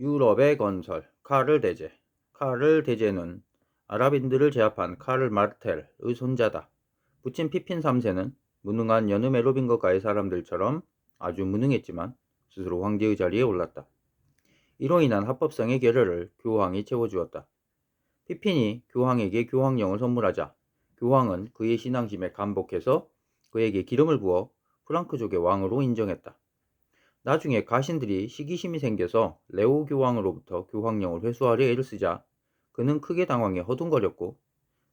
유럽의 건설, 카를 대제. 카를 대제는 아랍인들을 제압한 카를 마르텔의 손자다. 부친 피핀 3세는 무능한 여느 메로빙거가의 사람들처럼 아주 무능했지만 스스로 황제의 자리에 올랐다. 이로 인한 합법성의 결여를 교황이 채워주었다. 피핀이 교황에게 교황령을 선물하자 교황은 그의 신앙심에 감복해서 그에게 기름을 부어 프랑크족의 왕으로 인정했다. 나중에 가신들이 시기심이 생겨서 레오 교황으로부터 교황령을 회수하려 애를 쓰자 그는 크게 당황해 허둥거렸고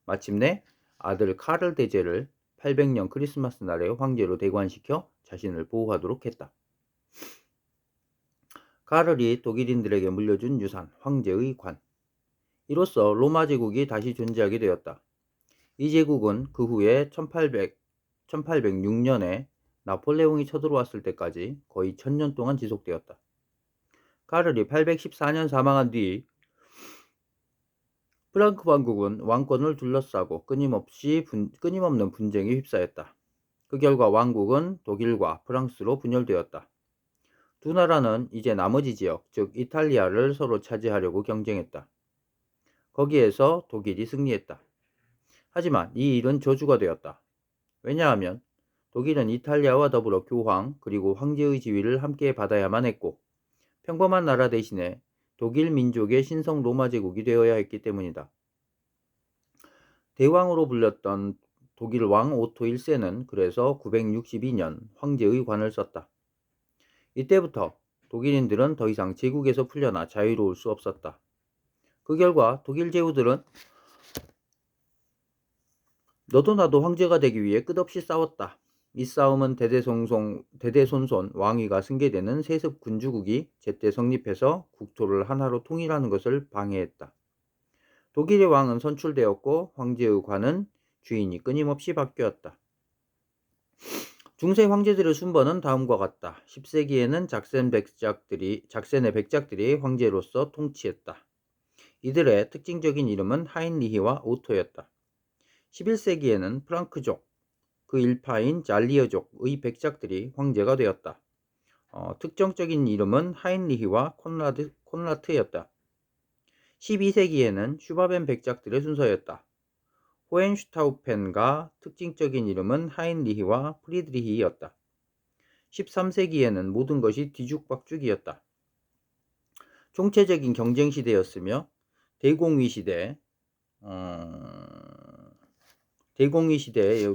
마침내 아들 카를 대제를 800년 크리스마스 날에 황제로 대관시켜 자신을 보호하도록 했다. 카를이 독일인들에게 물려준 유산, 황제의 관. 이로써 로마 제국이 다시 존재하게 되었다. 이 제국은 그 후에 1806년에 나폴레옹이 쳐들어왔을 때까지 거의 1000년 동안 지속되었다. 카를이 814년 사망한 뒤 프랑크 왕국은 왕권을 둘러싸고 끊임없는 분쟁에 휩싸였다. 그 결과 왕국은 독일과 프랑스로 분열되었다. 두 나라는 이제 나머지 지역, 즉 이탈리아를 서로 차지하려고 경쟁했다. 거기에서 독일이 승리했다. 하지만 이 일은 저주가 되었다. 왜냐하면 독일은 이탈리아와 더불어 교황 그리고 황제의 지위를 함께 받아야만 했고 평범한 나라 대신에 독일 민족의 신성 로마 제국이 되어야 했기 때문이다. 대왕으로 불렸던 독일 왕 오토 1세는 그래서 962년 황제의 관을 썼다. 이때부터 독일인들은 더 이상 제국에서 풀려나 자유로울 수 없었다. 그 결과 독일 제후들은 너도 나도 황제가 되기 위해 끝없이 싸웠다. 이 싸움은 대대손손 왕위가 승계되는 세습 군주국이 제때 성립해서 국토를 하나로 통일하는 것을 방해했다. 독일의 왕은 선출되었고 황제의 관은 주인이 끊임없이 바뀌었다. 중세 황제들의 순번은 다음과 같다. 10세기에는 작센의 백작들이 황제로서 통치했다. 이들의 특징적인 이름은 하인리히와 오토였다. 11세기에는 프랑크족, 그 일파인 잘리어족의 백작들이 황제가 되었다. 특정적인 이름은 하인리히와 콘라트였다. 12세기에는 슈바벤 백작들의 순서였다. 호헨슈타우펜과 특징적인 이름은 하인리히와 프리드리히였다. 13세기에는 모든 것이 뒤죽박죽이었다. 총체적인 경쟁시대였으며 대공위 시대의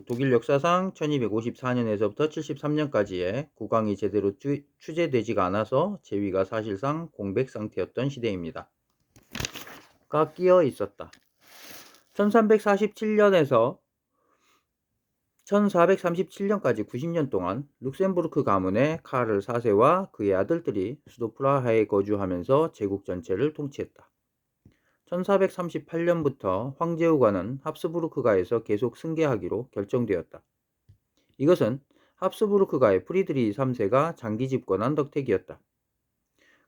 독일 역사상 1254년에서부터 73년까지의 국왕이 제대로 추제되지가 않아서 제위가 사실상 공백 상태였던 시대입니다. 가 끼어 있었다. 1347년에서 1437년까지 90년 동안 룩셈부르크 가문의 카를 4세와 그의 아들들이 수도 프라하에 거주하면서 제국 전체를 통치했다. 1438년부터 황제의 관은 합스부르크가에서 계속 승계하기로 결정되었다. 이것은 합스부르크가의 프리드리히 3세가 장기 집권한 덕택이었다.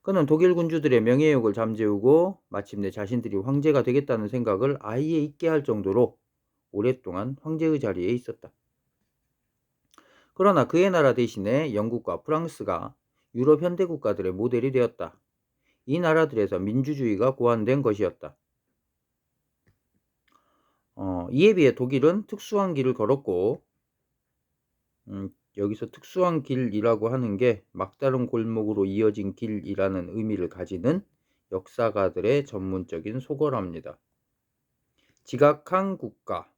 그는 독일 군주들의 명예욕을 잠재우고 마침내 자신들이 황제가 되겠다는 생각을 아예 잊게 할 정도로 오랫동안 황제의 자리에 있었다. 그러나 그의 나라 대신에 영국과 프랑스가 유럽 현대 국가들의 모델이 되었다. 이 나라들에서 민주주의가 고안된 것이었다. 이에 비해 독일은 특수한 길을 걸었고 여기서 특수한 길이라고 하는 게 막다른 골목으로 이어진 길이라는 의미를 가지는 역사가들의 전문적인 소거랍니다. 지각한 국가.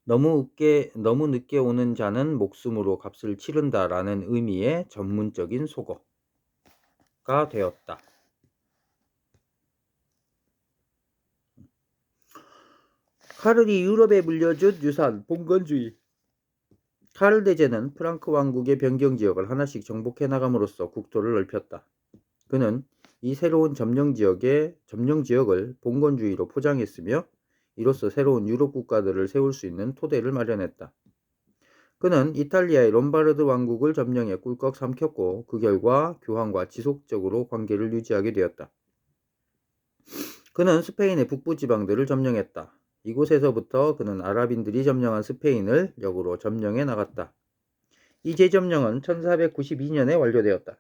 너무 늦게 오는 자는 목숨으로 값을 치른다라는 의미의 전문적인 소거가 되었다. 카를이 유럽에 물려준 유산, 봉건주의. 카를 대제는 프랑크 왕국의 변경 지역을 하나씩 정복해 나감으로써 국토를 넓혔다. 그는 이 새로운 점령 지역을 봉건주의로 포장했으며 이로써 새로운 유럽 국가들을 세울 수 있는 토대를 마련했다. 그는 이탈리아의 롬바르드 왕국을 점령해 꿀꺽 삼켰고 그 결과 교황과 지속적으로 관계를 유지하게 되었다. 그는 스페인의 북부 지방들을 점령했다. 이곳에서부터 그는 아랍인들이 점령한 스페인을 역으로 점령해 나갔다. 이 재점령은 1492년에 완료되었다.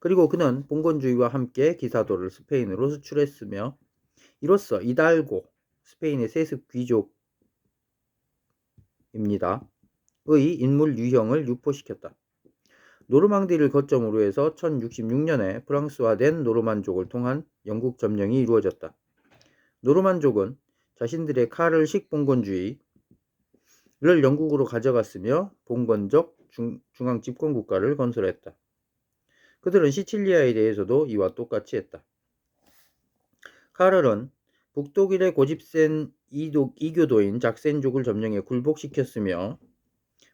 그리고 그는 봉건주의와 함께 기사도를 스페인으로 수출했으며 이로써 이달고 스페인의 세습 귀족입니다. 의 인물 유형을 유포시켰다. 노르망디를 거점으로 해서 1066년에 프랑스화된 노르만족을 통한 영국 점령이 이루어졌다. 노르만족은 자신들의 카를식 봉건주의를 영국으로 가져갔으며 봉건적 중앙 집권 국가를 건설했다. 그들은 시칠리아에 대해서도 이와 똑같이 했다. 카를은 북독일의 고집센 이교도인 작센족을 점령해 굴복시켰으며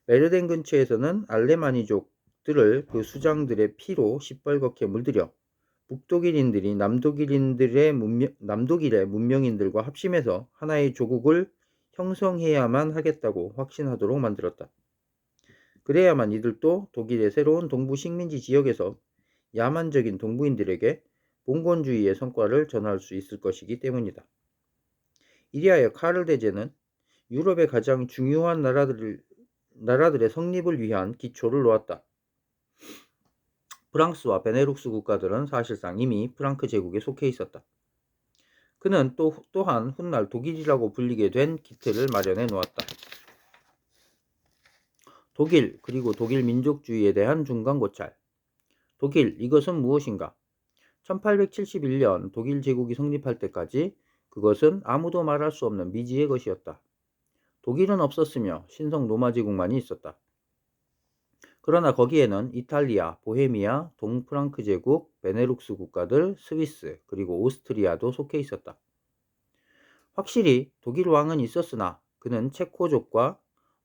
메르덴 근처에서는 알레마니족들을 그 수장들의 피로 시뻘겋게 물들여 북독일인들이 남독일의 문명인들과 합심해서 하나의 조국을 형성해야만 하겠다고 확신하도록 만들었다. 그래야만 이들도 독일의 새로운 동부 식민지 지역에서 야만적인 동부인들에게 봉건주의의 성과를 전할 수 있을 것이기 때문이다. 이리하여 카를 대제는 유럽의 가장 중요한 나라들의 성립을 위한 기초를 놓았다. 프랑스와 베네룩스 국가들은 사실상 이미 프랑크 제국에 속해 있었다. 그는 또한 훗날 독일이라고 불리게 된 기틀을 마련해 놓았다. 독일 그리고 독일 민족주의에 대한 중간고찰. 독일 이것은 무엇인가? 1871년 독일 제국이 성립할 때까지 그것은 아무도 말할 수 없는 미지의 것이었다. 독일은 없었으며 신성 로마 제국만이 있었다. 그러나 거기에는 이탈리아, 보헤미아, 동프랑크 제국, 베네룩스 국가들, 스위스, 그리고 오스트리아도 속해 있었다. 확실히 독일 왕은 있었으나 그는 체코족과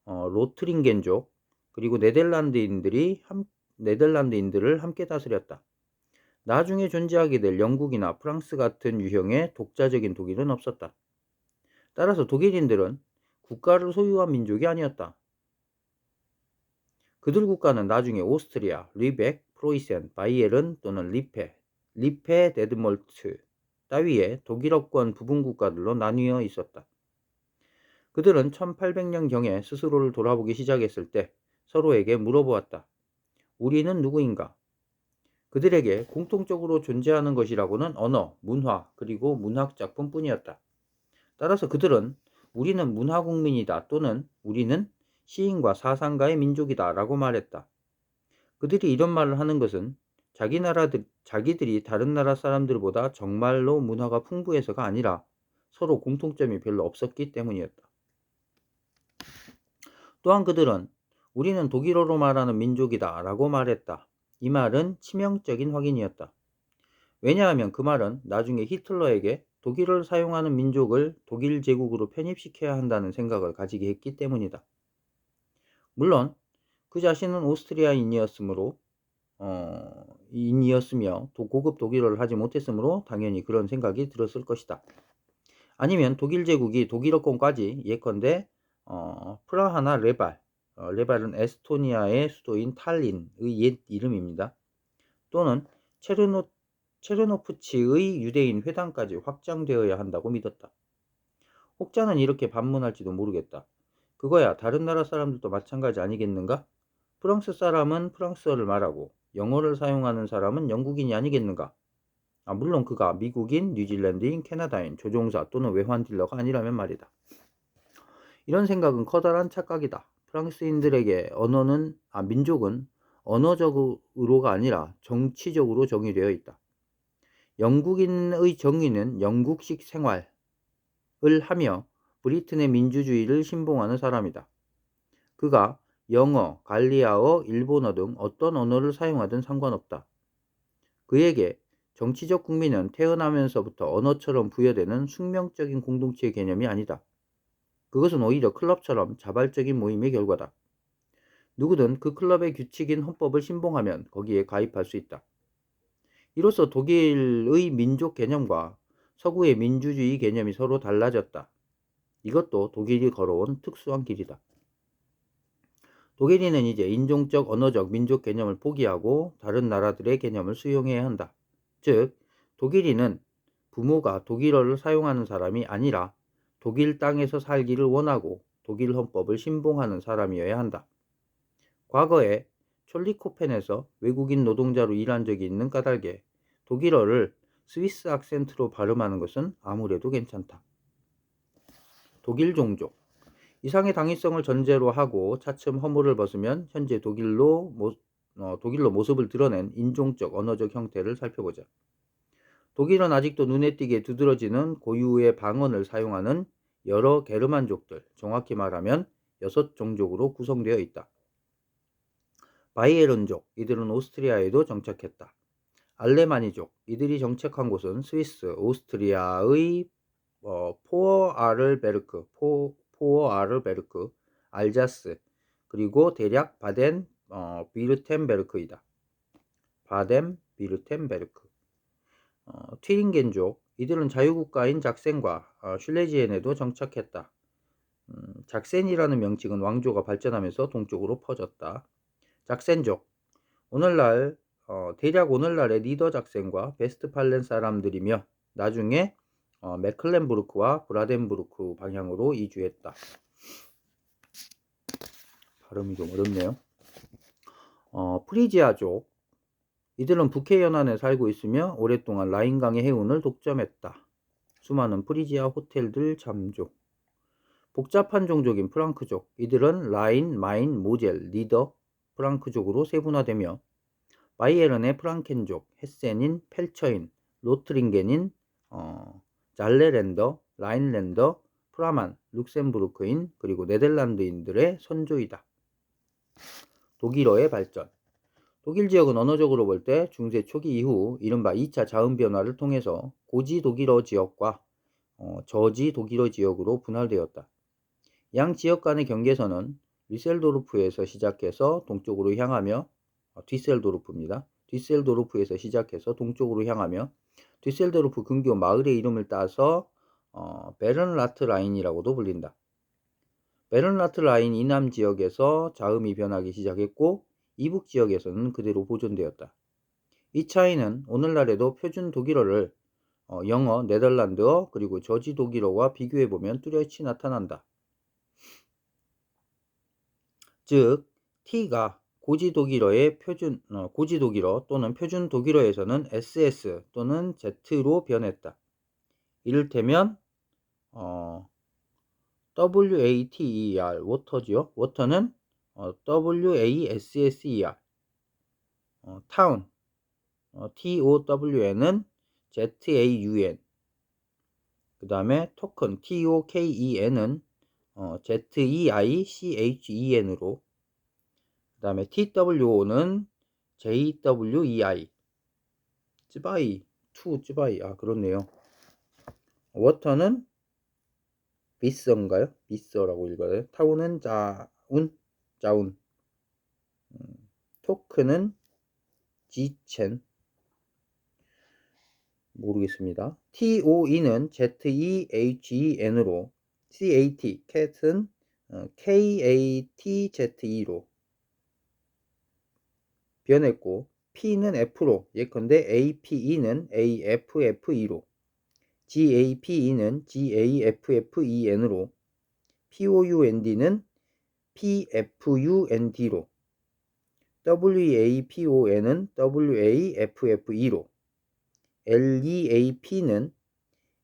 로트링겐족, 그리고 네덜란드인들을 함께 다스렸다. 나중에 존재하게 될 영국이나 프랑스 같은 유형의 독자적인 독일은 없었다. 따라서 독일인들은 국가를 소유한 민족이 아니었다. 그들 국가는 나중에 오스트리아, 리벡, 프로이센, 바이에른 또는 리페 데드몰트 따위의 독일어권 부분 국가들로 나뉘어 있었다. 그들은 1800년경에 스스로를 돌아보기 시작했을 때 서로에게 물어보았다. 우리는 누구인가? 그들에게 공통적으로 존재하는 것이라고는 언어, 문화, 그리고 문학작품뿐이었다. 따라서 그들은 우리는 문화국민이다 또는 우리는 시인과 사상가의 민족이다 라고 말했다. 그들이 이런 말을 하는 것은 자기들이 다른 나라 사람들보다 정말로 문화가 풍부해서가 아니라 서로 공통점이 별로 없었기 때문이었다. 또한 그들은 우리는 독일어로 말하는 민족이다 라고 말했다. 이 말은 치명적인 확인이었다. 왜냐하면 그 말은 나중에 히틀러에게 독일어를 사용하는 민족을 독일 제국으로 편입시켜야 한다는 생각을 가지게 했기 때문이다. 물론 그 자신은 오스트리아인이었으며 고급 독일어를 하지 못했으므로 당연히 그런 생각이 들었을 것이다. 아니면 독일 제국이 독일어권까지 예컨대 프라하나 레발은 에스토니아의 수도인 탈린의 옛 이름입니다. 또는 체르노프치의 유대인 회당까지 확장되어야 한다고 믿었다. 혹자는 이렇게 반문할지도 모르겠다. 그거야 다른 나라 사람들도 마찬가지 아니겠는가? 프랑스 사람은 프랑스어를 말하고 영어를 사용하는 사람은 영국인이 아니겠는가? 물론 그가 미국인, 뉴질랜드인, 캐나다인, 조종사 또는 외환 딜러가 아니라면 말이다. 이런 생각은 커다란 착각이다. 프랑스인들에게 민족은 언어적으로가 아니라 정치적으로 정의되어 있다. 영국인의 정의는 영국식 생활을 하며 브리튼의 민주주의를 신봉하는 사람이다. 그가 영어, 갈리아어, 일본어 등 어떤 언어를 사용하든 상관없다. 그에게 정치적 국민은 태어나면서부터 언어처럼 부여되는 숙명적인 공동체의 개념이 아니다. 그것은 오히려 클럽처럼 자발적인 모임의 결과다. 누구든 그 클럽의 규칙인 헌법을 신봉하면 거기에 가입할 수 있다. 이로써 독일의 민족 개념과 서구의 민주주의 개념이 서로 달라졌다. 이것도 독일이 걸어온 특수한 길이다. 독일인은 이제 인종적, 언어적, 민족 개념을 포기하고 다른 나라들의 개념을 수용해야 한다. 즉, 독일인은 부모가 독일어를 사용하는 사람이 아니라 독일 땅에서 살기를 원하고 독일 헌법을 신봉하는 사람이어야 한다. 과거에 촐리코펜에서 외국인 노동자로 일한 적이 있는 까닭에 독일어를 스위스 악센트로 발음하는 것은 아무래도 괜찮다. 독일 종족. 이상의 당위성을 전제로 하고 차츰 허물을 벗으면 현재 독일로 모습을 드러낸 인종적, 언어적 형태를 살펴보자. 독일은 아직도 눈에 띄게 두드러지는 고유의 방언을 사용하는 여러 게르만족들, 정확히 말하면 6종족으로 구성되어 있다. 바이에른족, 이들은 오스트리아에도 정착했다. 알레마니족, 이들이 정착한 곳은 스위스, 오스트리아의 포어아르베르크, 알자스, 그리고 대략 바덴 비르텐베르크이다. 바덴 비르텐베르크. 튀링겐족, 이들은 자유국가인 작센과 슐레지엔에도 정착했다. 작센이라는 명칭은 왕조가 발전하면서 동쪽으로 퍼졌다. 작센족, 대략 오늘날의 니더 작센과 베스트팔렌 사람들이며 나중에 메클렌부르크와 브라덴부르크 방향으로 이주했다. 발음이 좀 어렵네요. 프리지아족, 이들은 북해 연안에 살고 있으며 오랫동안 라인강의 해운을 독점했다. 수많은 프리지아 호텔들 잠조. 복잡한 종족인 프랑크족, 이들은 라인, 마인, 모젤, 니더, 프랑크족으로 세분화되며 바이에른의 프랑켄족, 헤센인, 펠처인, 로트링겐인, 잘레랜더, 라인랜더, 프라만, 룩셈부르크인, 그리고 네덜란드인들의 선조이다. 독일어의 발전. 독일 지역은 언어적으로 볼 때 중세 초기 이후 이른바 2차 자음 변화를 통해서 고지 독일어 지역과 저지 독일어 지역으로 분할되었다. 양 지역 간의 경계선은 리셀도르프에서 시작해서 동쪽으로 향하며 디셀도르프입니다. 디셀도르프에서 시작해서 동쪽으로 향하며 디셀도르프 근교 마을의 이름을 따서 베른라트 라인이라고도 불린다. 베른라트 라인 이남 지역에서 자음이 변하기 시작했고 이북 지역에서는 그대로 보존되었다. 이 차이는 오늘날에도 표준 독일어를 영어, 네덜란드어, 그리고 저지 독일어와 비교해보면 뚜렷이 나타난다. 즉, T가 고지 독일어 또는 표준 독일어에서는 SS 또는 Z로 변했다. 이를테면 WATER, 워터지요. 워터는 WASSER, 타운, TOWN은 ZAUN, 그 다음에 토큰, TOKEN은 ZEICHEN으로, 그 다음에 TWO는 JWEI, 쯔바이, 그렇네요. 워터는 비서인가요? 비서라고 읽어요. 타운은 자운. 토크는 지첸. 모르겠습니다. TOE는 ZEHEN으로, CAT, cat은 KATZE로 변했고, P는 F로, 예컨대 APE는 AFFE로, GAPE는 GAFFEN으로, POUND는 PFUND로, WAPON은 WAFFE로, LEAP는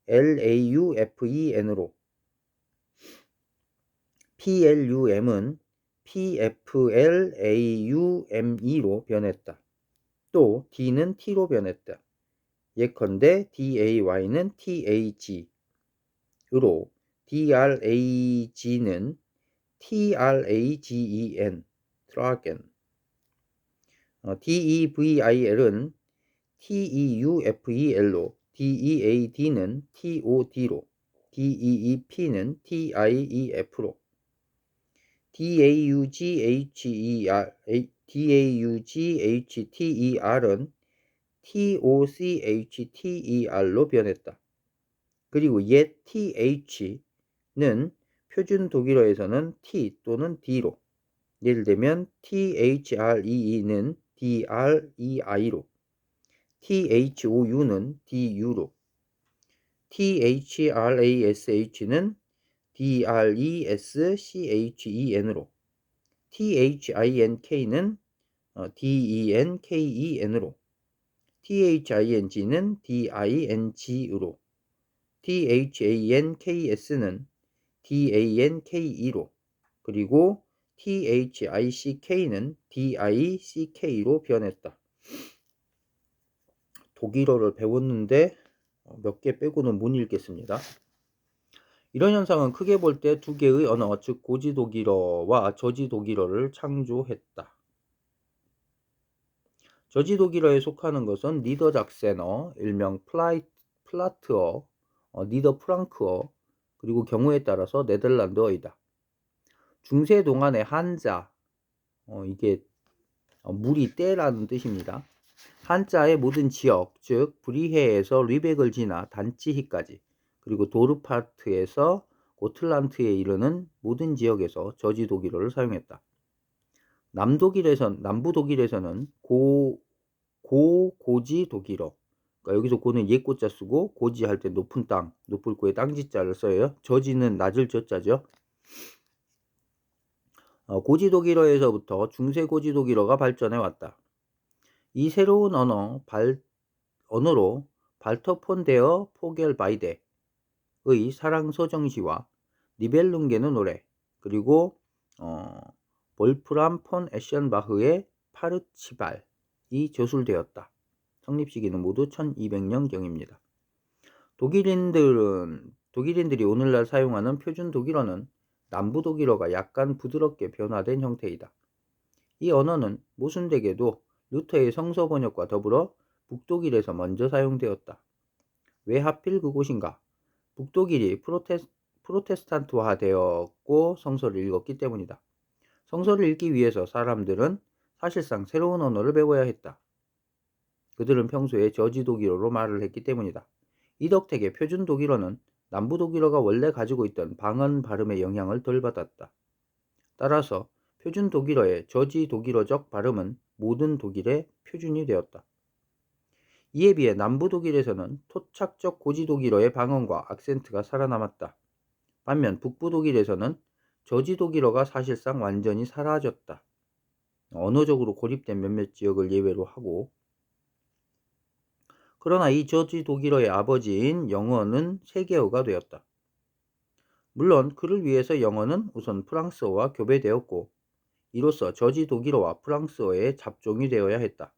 LAUFEN으로, PLUM은 PFLAUME로 변했다. 또 D는 T로 변했다. 예컨대 DAY는 TAG으로, DRAG는 TRAGEN, 트라겐, DEVIL은 TEUFEL로, DEAD는 TOD로, DEEP는 TIEF로, DAUGHTER은 TOCHTER로 변했다. 그리고 옛 TH는 표준 독일어에서는 T 또는 D로, 예를 들면 THREE는 DREI로, THOU는 DU로, THRASH는 DRESCHEN으로, THINK는 denken으로, thing는 ding으로, thanks는 danke로, 그리고 thick는 dick로 변했다. 독일어를 배웠는데 몇 개 빼고는 못 읽겠습니다. 이런 현상은 크게 볼 때 두 개의 언어, 즉 고지 독일어와 저지 독일어를 창조했다. 저지 독일어에 속하는 것은 니더작센어, 일명 플라트어, 니더프랑크어, 그리고 경우에 따라서 네덜란드어이다. 중세 동안의 한자, 이게 물이 때라는 뜻입니다. 한자의 모든 지역, 즉 브리헤에서 리벡을 지나 단치히까지, 그리고 도르파트에서 고틀란트에 이르는 모든 지역에서 저지 독일어를 사용했다. 남부 독일에서는 고지 독일어, 그러니까 여기서 고는 옛고자 쓰고 고지 할 때 높은 땅, 높을 고에 땅지자를 써요. 저지는 낮을 저자죠. 고지 독일어에서부터 중세 고지 독일어가 발전해 왔다. 이 새로운 언어로 발터 폰 데어 포겔바이데의 사랑서정시와 니벨룽게는 노래, 그리고 볼프람 폰 에션바흐의 파르치발이 저술되었다. 성립 시기는 모두 1200년경입니다. 독일인들이 오늘날 사용하는 표준 독일어는 남부 독일어가 약간 부드럽게 변화된 형태이다. 이 언어는 모순되게도 루터의 성서 번역과 더불어 북독일에서 먼저 사용되었다. 왜 하필 그곳인가? 북독일이 프로테스탄트화 되었고 성서를 읽었기 때문이다. 성서를 읽기 위해서 사람들은 사실상 새로운 언어를 배워야 했다. 그들은 평소에 저지 독일어로 말을 했기 때문이다. 이 덕택에 표준 독일어는 남부 독일어가 원래 가지고 있던 방언 발음의 영향을 덜 받았다. 따라서 표준 독일어의 저지 독일어적 발음은 모든 독일의 표준이 되었다. 이에 비해 남부 독일에서는 토착적 고지 독일어의 방언과 악센트가 살아남았다. 반면 북부 독일에서는 저지 독일어가 사실상 완전히 사라졌다. 언어적으로 고립된 몇몇 지역을 예외로 하고, 그러나 이 저지 독일어의 아버지인 영어는 세계어가 되었다. 물론 그를 위해서 영어는 우선 프랑스어와 교배되었고, 이로써 저지 독일어와 프랑스어의 잡종이 되어야 했다.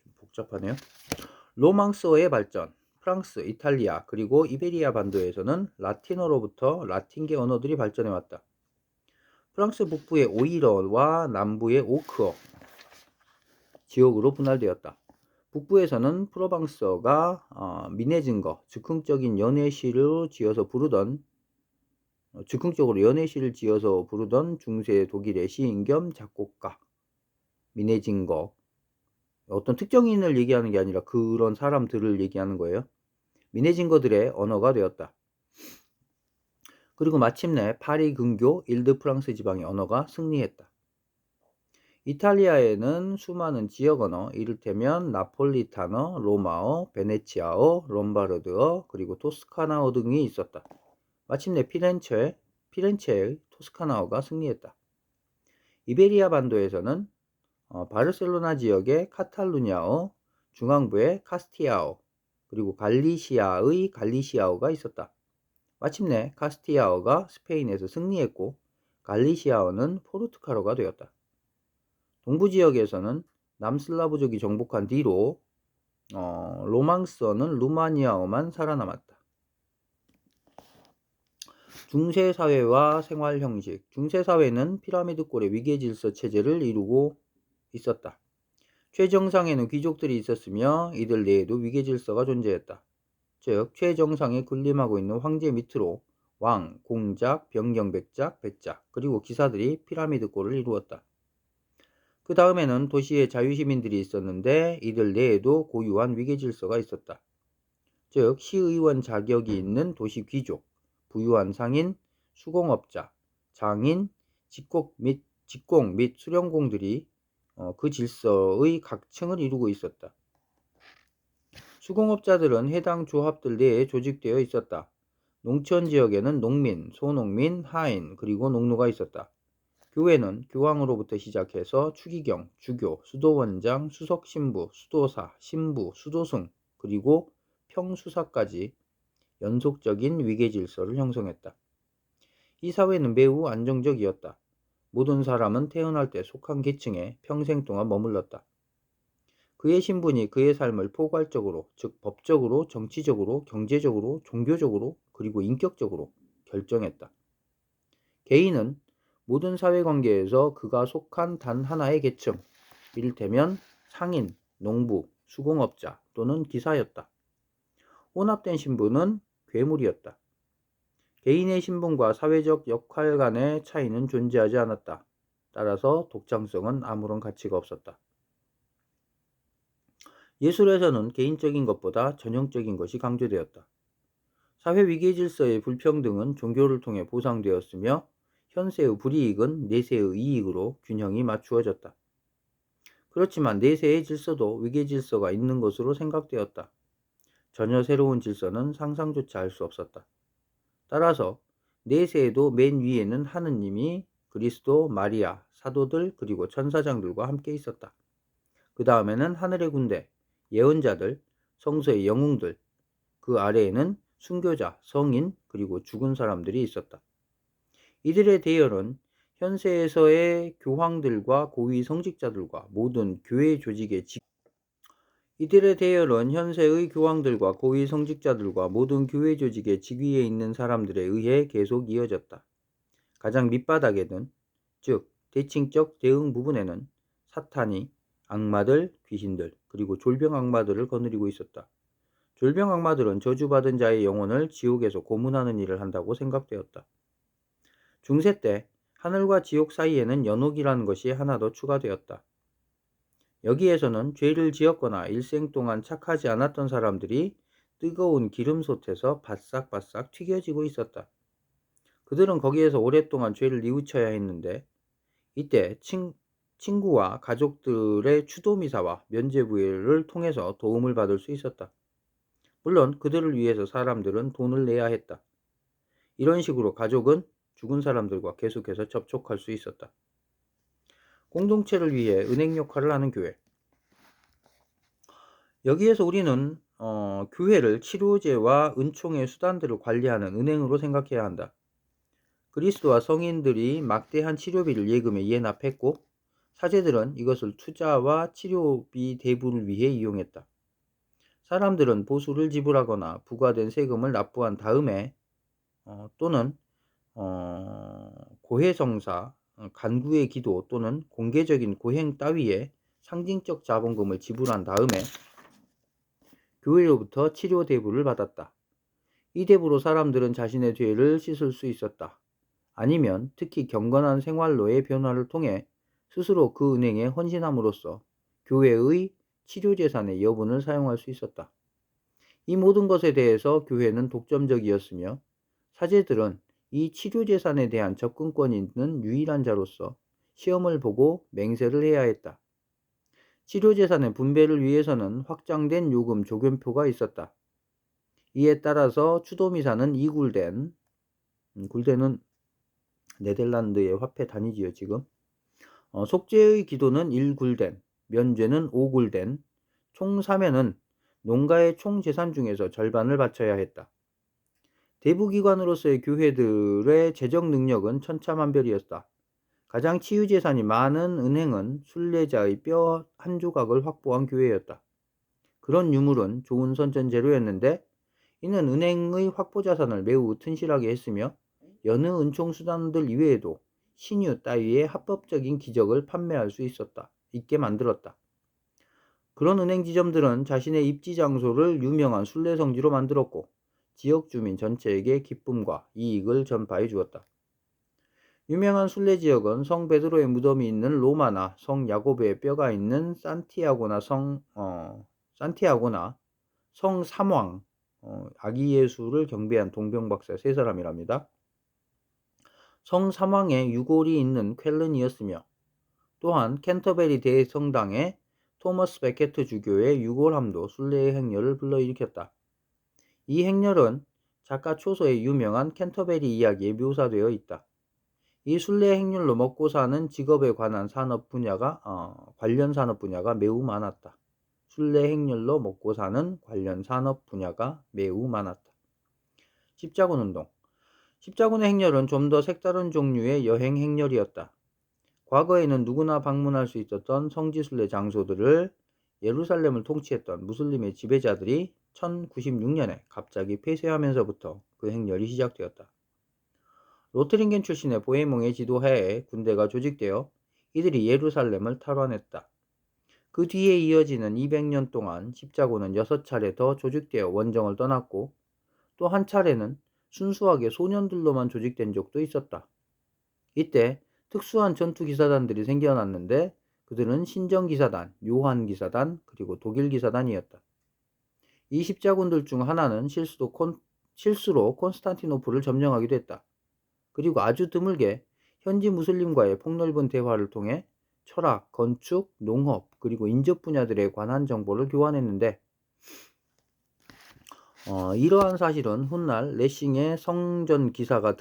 좀 복잡하네요. 로망스어의 발전, 프랑스, 이탈리아, 그리고 이베리아 반도에서는 라틴어로부터 라틴계 언어들이 발전해왔다. 프랑스 북부의 오이러와 남부의 오크어 지역으로 분할되었다. 북부에서는 프로방스어가 미네징거, 즉흥적인 연애시를 지어서 부르던 중세 독일의 시인 겸 작곡가 미네징거, 어떤 특정인을 얘기하는 게 아니라 그런 사람들을 얘기하는 거예요. 미네징거들의 언어가 되었다. 그리고 마침내 파리 근교 일드 프랑스 지방의 언어가 승리했다. 이탈리아에는 수많은 지역 언어, 이를테면 나폴리탄어, 로마어, 베네치아어, 롬바르드어, 그리고 토스카나어 등이 있었다. 마침내 피렌체의 토스카나어가 승리했다. 이베리아 반도에서는 바르셀로나 지역의 카탈루냐어, 중앙부의 카스티아어, 그리고 갈리시아의 갈리시아어가 있었다. 마침내 카스티아어가 스페인에서 승리했고 갈리시아어는 포르투갈어가 되었다. 동부 지역에서는 남슬라브족이 정복한 뒤로 로망스어는 루마니아어만 살아남았다. 중세사회와 생활형식. 중세사회는 피라미드꼴의 위계질서 체제를 이루고 있었다. 최정상에는 귀족들이 있었으며 이들 내에도 위계질서가 존재했다. 즉 최정상에 군림하고 있는 황제 밑으로 왕, 공작, 병경백작, 백작, 그리고 기사들이 피라미드꼴을 이루었다. 그 다음에는 도시에 자유시민들이 있었는데 이들 내에도 고유한 위계질서가 있었다. 즉 시의원 자격이 있는 도시 귀족, 부유한 상인, 수공업자, 장인, 직공 및 수령공들이 그 질서의 각 층을 이루고 있었다. 수공업자들은 해당 조합들 내에 조직되어 있었다. 농촌 지역에는 농민, 소농민, 하인, 그리고 농노가 있었다. 교회는 교황으로부터 시작해서 추기경, 주교, 수도원장, 수석신부, 수도사, 신부, 수도승, 그리고 평수사까지 연속적인 위계질서를 형성했다. 이 사회는 매우 안정적이었다. 모든 사람은 태어날 때 속한 계층에 평생 동안 머물렀다. 그의 신분이 그의 삶을 포괄적으로, 즉 법적으로, 정치적으로, 경제적으로, 종교적으로, 그리고 인격적으로 결정했다. 개인은 모든 사회관계에서 그가 속한 단 하나의 계층, 이를테면 상인, 농부, 수공업자 또는 기사였다. 혼합된 신분은 괴물이었다. 개인의 신분과 사회적 역할 간의 차이는 존재하지 않았다. 따라서 독창성은 아무런 가치가 없었다. 예술에서는 개인적인 것보다 전형적인 것이 강조되었다. 사회 위계 질서의 불평등은 종교를 통해 보상되었으며 현세의 불이익은 내세의 이익으로 균형이 맞추어졌다. 그렇지만 내세의 질서도 위계 질서가 있는 것으로 생각되었다. 전혀 새로운 질서는 상상조차 할 수 없었다. 따라서 내세에도 맨 위에는 하느님이 그리스도, 마리아, 사도들 그리고 천사장들과 함께 있었다. 그 다음에는 하늘의 군대, 예언자들, 성서의 영웅들, 그 아래에는 순교자, 성인 그리고 죽은 사람들이 있었다. 이들의 대열은 현세에서의 교황들과 고위 성직자들과 모든 교회 조직의 이들의 대열은 현세의 교황들과 고위 성직자들과 모든 교회 조직의 직위에 있는 사람들에 의해 계속 이어졌다. 가장 밑바닥에는, 즉 대칭적 대응 부분에는 사탄이 악마들, 귀신들, 그리고 졸병 악마들을 거느리고 있었다. 졸병 악마들은 저주받은 자의 영혼을 지옥에서 고문하는 일을 한다고 생각되었다. 중세 때 하늘과 지옥 사이에는 연옥이라는 것이 하나 더 추가되었다. 여기에서는 죄를 지었거나 일생 동안 착하지 않았던 사람들이 뜨거운 기름솥에서 바싹바싹 튀겨지고 있었다. 그들은 거기에서 오랫동안 죄를 뉘우쳐야 했는데 이때 친구와 가족들의 추도미사와 면죄부를 통해서 도움을 받을 수 있었다. 물론 그들을 위해서 사람들은 돈을 내야 했다. 이런 식으로 가족은 죽은 사람들과 계속해서 접촉할 수 있었다. 공동체를 위해 은행 역할을 하는 교회. 여기에서 우리는 교회를 치료제와 은총의 수단들을 관리하는 은행으로 생각해야 한다. 그리스도와 성인들이 막대한 치료비를 예금에 예납했고 사제들은 이것을 투자와 치료비 대부를 위해 이용했다. 사람들은 보수를 지불하거나 부과된 세금을 납부한 다음에 또는 고해성사, 간구의 기도 또는 공개적인 고행 따위에 상징적 자본금을 지불한 다음에 교회로부터 치료 대부를 받았다. 이 대부로 사람들은 자신의 죄를 씻을 수 있었다. 아니면 특히 경건한 생활로의 변화를 통해 스스로 그 은행에 헌신함으로써 교회의 치료재산의 여분을 사용할 수 있었다. 이 모든 것에 대해서 교회는 독점적이었으며 사제들은 이 치료재산에 대한 접근권이 있는 유일한 자로서 시험을 보고 맹세를 해야 했다. 치료재산의 분배를 위해서는 확장된 요금 조견표가 있었다. 이에 따라서 추도미사는 2굴덴, 굴덴은 네덜란드의 화폐 단위지요 지금. 속죄의 기도는 1굴덴, 면죄는 5굴덴, 총 사면은 농가의 총 재산 중에서 절반을 바쳐야 했다. 대부기관으로서의 교회들의 재정 능력은 천차만별이었다. 가장 치유재산이 많은 은행은 순례자의 뼈 한 조각을 확보한 교회였다. 그런 유물은 좋은 선전재료였는데 이는 은행의 확보자산을 매우 튼실하게 했으며 여느 은총수단들 이외에도 신유 따위의 합법적인 기적을 판매할 수 있게 만들었다. 그런 은행지점들은 자신의 입지장소를 유명한 순례성지로 만들었고 지역 주민 전체에게 기쁨과 이익을 전파해 주었다. 유명한 순례지역은 성 베드로의 무덤이 있는 로마나 성 야고보의 뼈가 있는 산티아고나 성 삼왕, 아기 예수를 경배한 동병박사 세 사람이랍니다. 성 삼왕의 유골이 있는 쾰른이었으며 또한 캔터베리 대성당의 토머스 베케트 주교의 유골함도 순례의 행렬을 불러일으켰다. 이 행렬은 작가 초서에 유명한 캔터베리 이야기에 묘사되어 있다. 이 순례 행렬로 먹고 사는 직업에 관한 관련 산업 분야가 매우 많았다. 순례 행렬로 먹고 사는 관련 산업 분야가 매우 많았다. 십자군 운동. 십자군의 행렬은 좀 더 색다른 종류의 여행 행렬이었다. 과거에는 누구나 방문할 수 있었던 성지순례 장소들을 예루살렘을 통치했던 무슬림의 지배자들이 1096년에 갑자기 폐쇄하면서부터 그 행렬이 시작되었다. 로트링겐 출신의 보헤몽의 지도하에 군대가 조직되어 이들이 예루살렘을 탈환했다. 그 뒤에 이어지는 200년 동안 십자군은 6차례 더 조직되어 원정을 떠났고 또 한 차례는 순수하게 소년들로만 조직된 적도 있었다. 이때 특수한 전투기사단들이 생겨났는데 그들은 신정기사단, 요한기사단, 그리고 독일기사단이었다. 이 십자군들 중 하나는 실수로 콘스탄티노플을 점령하기도 했다. 그리고 아주 드물게 현지 무슬림과의 폭넓은 대화를 통해 철학, 건축, 농업, 그리고 인접 분야들에 관한 정보를 교환했는데 이러한 사실은 훗날 레싱의 성전 기사가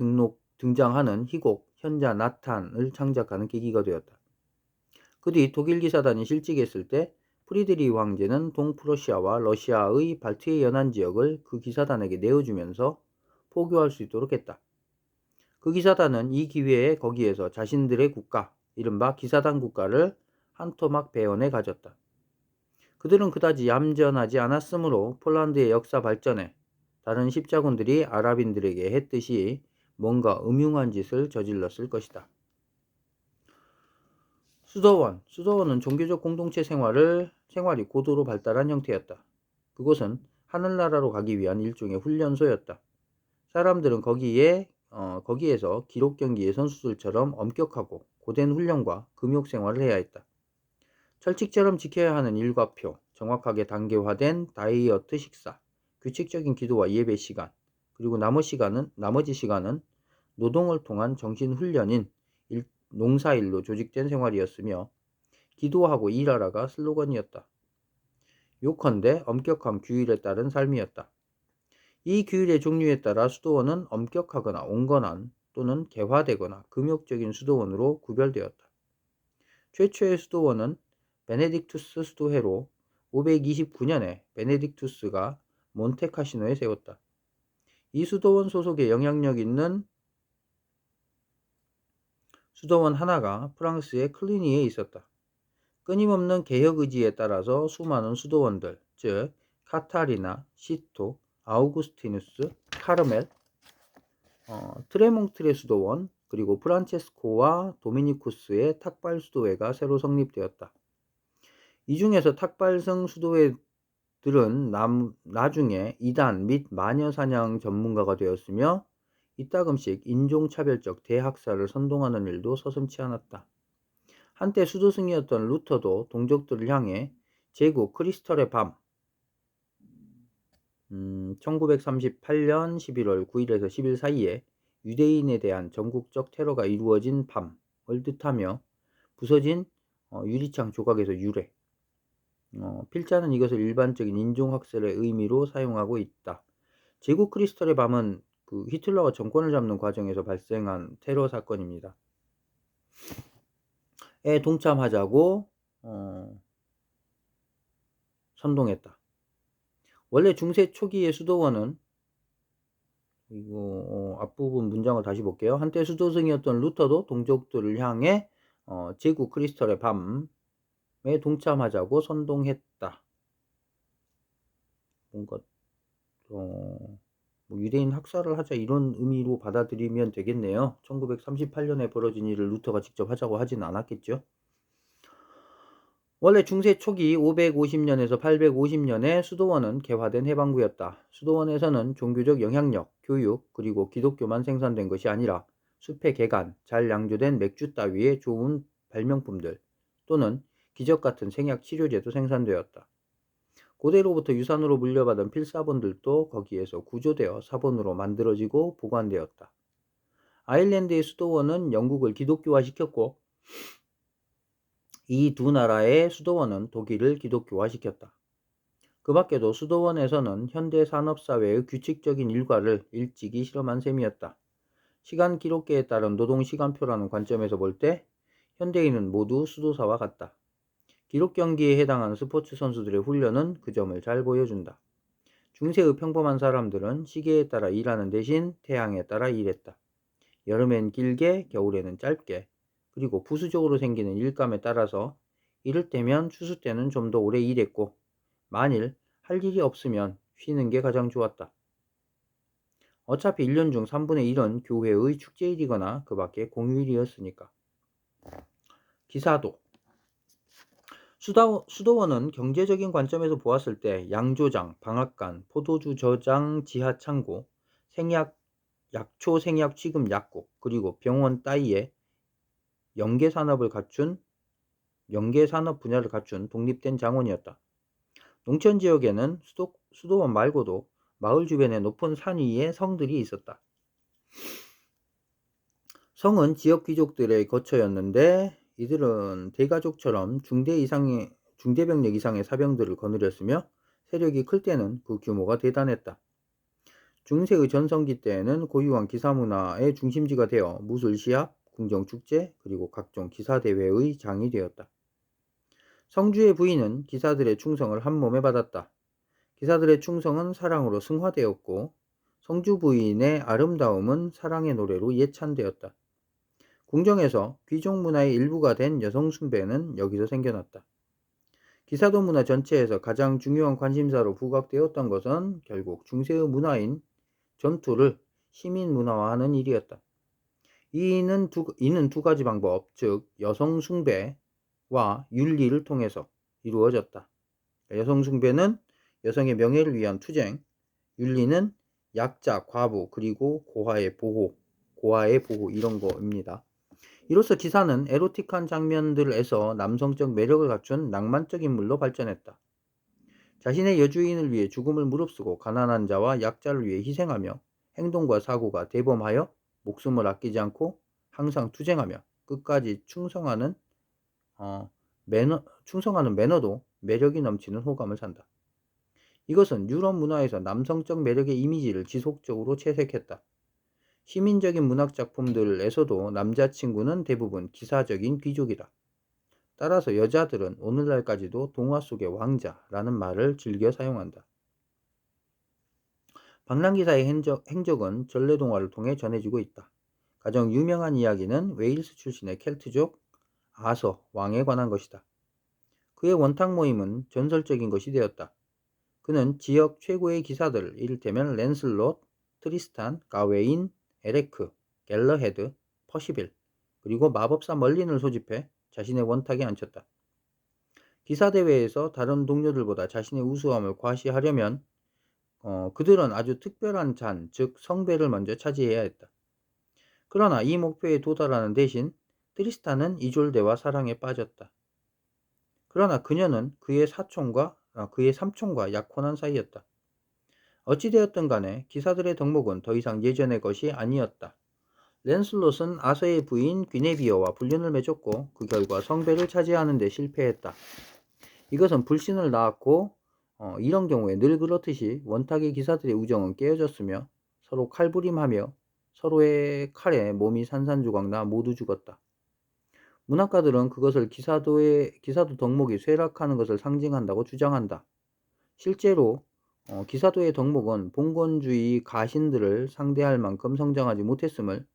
등장하는 희곡 현자 나탄을 창작하는 계기가 되었다. 그 뒤 독일 기사단이 실직했을 때 프리드리히 황제는 동프러시아와 러시아의 발트해 연안 지역을 그 기사단에게 내어주면서 포교할 수 있도록 했다. 그 기사단은 이 기회에 거기에서 자신들의 국가, 이른바 기사단 국가를 한 토막 배원해 가졌다. 그들은 그다지 얌전하지 않았으므로 폴란드의 역사 발전에 다른 십자군들이 아랍인들에게 했듯이 뭔가 음흉한 짓을 저질렀을 것이다. 수도원은 종교적 공동체 생활이 고도로 발달한 형태였다. 그곳은 하늘나라로 가기 위한 일종의 훈련소였다. 사람들은 거기에서 기록 경기의 선수들처럼 엄격하고 고된 훈련과 금욕 생활을 해야 했다. 철칙처럼 지켜야 하는 일과표, 정확하게 단계화된 다이어트 식사, 규칙적인 기도와 예배 시간, 그리고 나머지 시간은 노동을 통한 정신훈련인 농사일로 조직된 생활이었으며 기도하고 일하라가 슬로건이었다. 요컨대 엄격한 규율에 따른 삶이었다. 이 규율의 종류에 따라 수도원은 엄격하거나 온건한 또는 개화되거나 금욕적인 수도원으로 구별되었다. 최초의 수도원은 베네딕투스 수도회로 529년에 베네딕투스가 몬테카시노에 세웠다. 이 수도원 소속에 영향력 있는 수도원 하나가 프랑스의 클리니에 있었다. 끊임없는 개혁 의지에 따라서 수많은 수도원들, 즉 카타리나, 시토, 아우구스티누스, 카르멜, 트레몽트레 수도원, 그리고 프란체스코와 도미니쿠스의 탁발 수도회가 새로 성립되었다. 이 중에서 탁발성 수도회들은 나중에 이단 및 마녀 사냥 전문가가 되었으며 이따금씩 인종차별적 대학살을 선동하는 일도 서슴지 않았다. 한때 수도승이었던 루터도 동족들을 향해 제국 크리스털의 밤 1938년 11월 9일에서 10일 사이에 유대인에 대한 전국적 테러가 이루어진 밤을 뜻하며 부서진 유리창 조각에서 유래. 필자는 이것을 일반적인 인종학살의 의미로 사용하고 있다. 제국 크리스털의 밤은 그 히틀러가 정권을 잡는 과정에서 발생한 테러 사건입니다. 에 동참하자고 선동했다. 원래 중세 초기의 수도원은 앞부분 문장을 다시 볼게요. 한때 수도승이었던 루터도 동족들을 향해 제국 크리스털의 밤에 동참하자고 선동했다. 뭔가 뭐 유대인 학살을 하자 이런 의미로 받아들이면 되겠네요. 1938년에 벌어진 일을 루터가 직접 하자고 하진 않았겠죠. 원래 중세 초기 550년에서 850년에 수도원은 개화된 해방구였다. 수도원에서는 종교적 영향력, 교육, 그리고 기독교만 생산된 것이 아니라 숲의 개간, 잘 양조된 맥주 따위의 좋은 발명품들 또는 기적 같은 생약 치료제도 생산되었다. 고대로부터 유산으로 물려받은 필사본들도 거기에서 구조되어 사본으로 만들어지고 보관되었다. 아일랜드의 수도원은 영국을 기독교화시켰고 이 두 나라의 수도원은 독일을 기독교화시켰다. 그 밖에도 수도원에서는 현대 산업사회의 규칙적인 일과를 일찍이 실험한 셈이었다. 시간 기록계에 따른 노동 시간표라는 관점에서 볼 때 현대인은 모두 수도사와 같다. 기록 경기에 해당하는 스포츠 선수들의 훈련은 그 점을 잘 보여준다. 중세의 평범한 사람들은 시계에 따라 일하는 대신 태양에 따라 일했다. 여름엔 길게, 겨울에는 짧게, 그리고 부수적으로 생기는 일감에 따라서 이를테면 추수 때는 좀 더 오래 일했고, 만일 할 일이 없으면 쉬는 게 가장 좋았다. 어차피 1년 중 3분의 1은 교회의 축제일이거나 그 밖에 공휴일이었으니까. 기사도. 수도원은 경제적인 관점에서 보았을 때 양조장, 방앗간, 포도주 저장, 지하 창고, 약초 생약 취급 약국, 그리고 병원 따위에 연계산업 분야를 갖춘 독립된 장원이었다. 농촌 지역에는 수도원 말고도 마을 주변에 높은 산 위에 성들이 있었다. 성은 지역 귀족들의 거처였는데 이들은 대가족처럼 중대병력 이상의 사병들을 거느렸으며 세력이 클 때는 그 규모가 대단했다. 중세의 전성기 때에는 고유한 기사문화의 중심지가 되어 무술시합, 궁정축제, 그리고 각종 기사대회의 장이 되었다. 성주의 부인은 기사들의 충성을 한 몸에 받았다. 기사들의 충성은 사랑으로 승화되었고 성주 부인의 아름다움은 사랑의 노래로 예찬되었다. 궁정에서 귀족 문화의 일부가 된 여성 숭배는 여기서 생겨났다. 기사도 문화 전체에서 가장 중요한 관심사로 부각되었던 것은 결국 중세의 문화인 전투를 시민 문화화하는 일이었다. 이는 두 가지 방법, 즉 여성 숭배와 윤리를 통해서 이루어졌다. 여성 숭배는 여성의 명예를 위한 투쟁, 윤리는 약자, 과부, 그리고 고아의 보호 이런 거입니다. 이로써 기사는 에로틱한 장면들에서 남성적 매력을 갖춘 낭만적 인물로 발전했다. 자신의 여주인을 위해 죽음을 무릅쓰고 가난한 자와 약자를 위해 희생하며 행동과 사고가 대범하여 목숨을 아끼지 않고 항상 투쟁하며 끝까지 충성하는 매너도 매력이 넘치는 호감을 산다. 이것은 유럽 문화에서 남성적 매력의 이미지를 지속적으로 채색했다. 시민적인 문학 작품들에서도 남자친구는 대부분 기사적인 귀족이다. 따라서 여자들은 오늘날까지도 동화 속의 왕자라는 말을 즐겨 사용한다. 방랑기사의 행적은 전래동화를 통해 전해지고 있다. 가장 유명한 이야기는 웨일스 출신의 켈트족 아서 왕에 관한 것이다. 그의 원탁 모임은 전설적인 것이 되었다. 그는 지역 최고의 기사들, 이를테면 랜슬롯, 트리스탄, 가웨인, 에레크, 갤러헤드, 퍼시빌, 그리고 마법사 멀린을 소집해 자신의 원탁에 앉혔다. 기사대회에서 다른 동료들보다 자신의 우수함을 과시하려면 그들은 아주 특별한 잔, 즉 성배를 먼저 차지해야 했다. 그러나 이 목표에 도달하는 대신 트리스탄은 이졸데와 사랑에 빠졌다. 그러나 그녀는 그의 삼촌과 약혼한 사이였다. 어찌되었든 간에 기사들의 덕목은 더 이상 예전의 것이 아니었다. 랜슬롯은 아서의 부인 귀네비어와 불륜을 맺었고 그 결과 성배를 차지하는 데 실패했다. 이것은 불신을 낳았고 이런 경우에 늘 그렇듯이 원탁의 기사들의 우정은 깨어졌으며 서로 칼부림하며 서로의 칼에 몸이 산산조각나 모두 죽었다. 문학가들은 그것을 기사도 덕목이 쇠락하는 것을 상징한다고 주장한다. 실제로 기사도의 덕목은 봉건주의 가신들을 상대할 만큼 성장하지 못했음을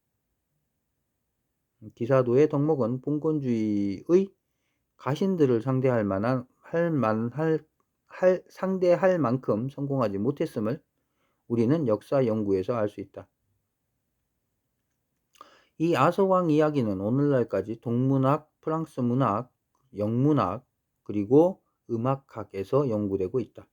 상대할 만큼 성공하지 못했음을 우리는 역사 연구에서 알 수 있다. 이 아서왕 이야기는 오늘날까지 동문학, 프랑스 문학, 영문학, 그리고 음악학에서 연구되고 있다.